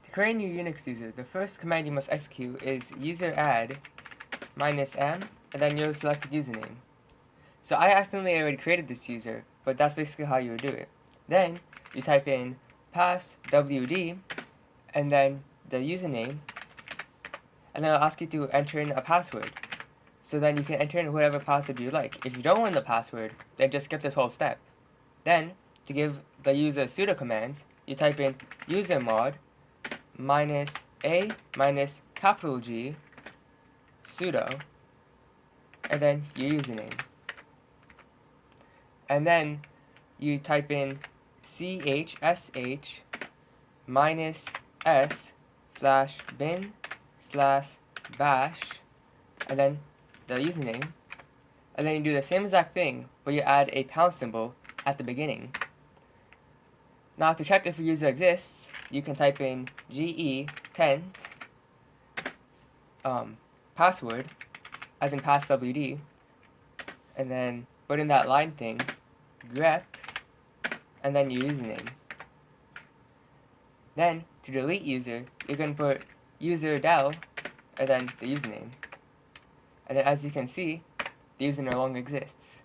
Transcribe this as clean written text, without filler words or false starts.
To create a new Unix user, the first command you must execute is user add -m and then your selected username. So I accidentally already created this user, but that's basically how you would do it. Then you type in pass wd and then the username, and then it'll ask you to enter in a password. So then you can enter in whatever password you like. If you don't want the password, then just skip this whole step. Then, to give the user sudo commands, you type in usermod -a -G sudo and then your username. And then you type in chsh -s/bin/bash and then the username. And then you do the same exact thing, but you add a pound symbol at the beginning. Now to check if a user exists, you can type in ge10 password, as in passwd, and then put in that line thing, grep, and then your username. Then, to delete user, you can put userdel, and then the username. And then as you can see, the user no longer exists.